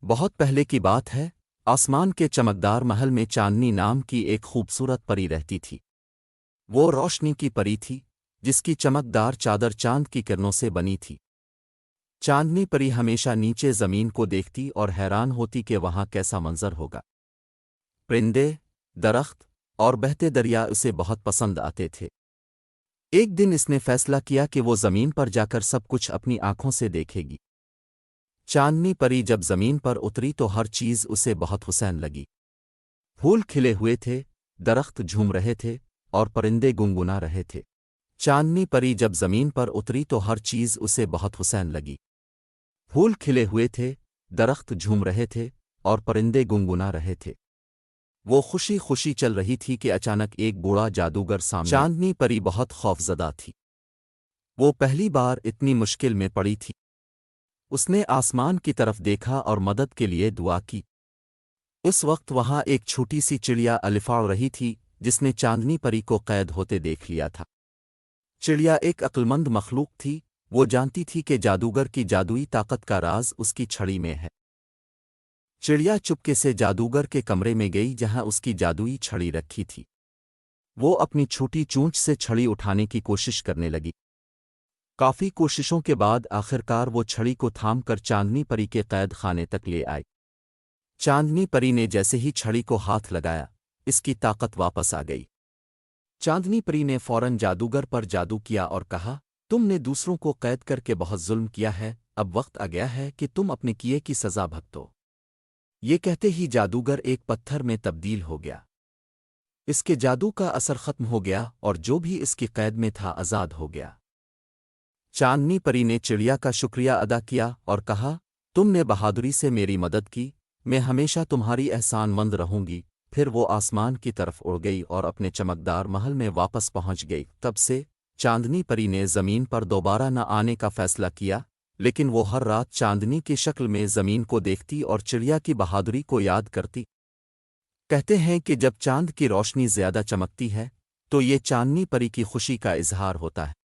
بہت پہلے کی بات ہے، آسمان کے چمکدار محل میں چاندنی نام کی ایک خوبصورت پری رہتی تھی۔ وہ روشنی کی پری تھی، جس کی چمکدار چادر چاند کی کرنوں سے بنی تھی۔ چاندنی پری ہمیشہ نیچے زمین کو دیکھتی اور حیران ہوتی کہ وہاں کیسا منظر ہوگا۔ پرندے، درخت اور بہتے دریا اسے بہت پسند آتے تھے۔ ایک دن اس نے فیصلہ کیا کہ وہ زمین پر جا کر سب کچھ اپنی آنکھوں سے دیکھے گی۔ چاندنی پری جب زمین پر اتری تو ہر چیز اسے بہت حسین لگی۔ پھول کھلے ہوئے تھے، درخت جھوم رہے تھے اور پرندے گنگنا رہے تھے۔ چاندنی پری جب زمین پر اتری تو ہر چیز اسے بہت حسین لگی۔ پھول کھلے ہوئے تھے، درخت جھوم رہے تھے اور پرندے گنگنا رہے تھے۔ وہ خوشی خوشی چل رہی تھی کہ اچانک ایک بوڑھا جادوگر سامنے۔ چاندنی پری بہت خوفزدہ تھی۔ وہ پہلی بار اتنی مشکل میں پڑی تھی۔ اس نے آسمان کی طرف دیکھا اور مدد کے لیے دعا کی۔ اس وقت وہاں ایک چھوٹی سی چڑیا الفاڑ رہی تھی جس نے چاندنی پری کو قید ہوتے دیکھ لیا تھا۔ چڑیا ایک عقلمند مخلوق تھی، وہ جانتی تھی کہ جادوگر کی جادوئی طاقت کا راز اس کی چھڑی میں ہے۔ چڑیا چپکے سے جادوگر کے کمرے میں گئی جہاں اس کی جادوئی چھڑی رکھی تھی۔ وہ اپنی چھوٹی چونچ سے چھڑی اٹھانے کی کوشش کرنے لگی۔ کافی کوششوں کے بعد آخرکار وہ چھڑی کو تھام کر چاندنی پری کے قید خانے تک لے آئی۔ چاندنی پری نے جیسے ہی چھڑی کو ہاتھ لگایا، اس کی طاقت واپس آ گئی۔ چاندنی پری نے فوراً جادوگر پر جادو کیا اور کہا، تم نے دوسروں کو قید کر کے بہت ظلم کیا ہے، اب وقت آ گیا ہے کہ تم اپنے کیے کی سزا بھگتو۔ یہ کہتے ہی جادوگر ایک پتھر میں تبدیل ہو گیا۔ اس کے جادو کا اثر ختم ہو گیا اور جو بھی اس کی قید میں تھا آزاد ہو گیا۔ چاندنی پری نے چڑیا کا شکریہ ادا کیا اور کہا، تم نے بہادری سے میری مدد کی، میں ہمیشہ تمہاری احسان مند رہوں گی۔ پھر وہ آسمان کی طرف اڑ گئی اور اپنے چمکدار محل میں واپس پہنچ گئی۔ تب سے چاندنی پری نے زمین پر دوبارہ نہ آنے کا فیصلہ کیا، لیکن وہ ہر رات چاندنی کی شکل میں زمین کو دیکھتی اور چڑیا کی بہادری کو یاد کرتی۔ کہتے ہیں کہ جب چاند کی روشنی زیادہ چمکتی ہے تو یہ چاندنی پری کی خوشی کا اظہار ہوتا ہے۔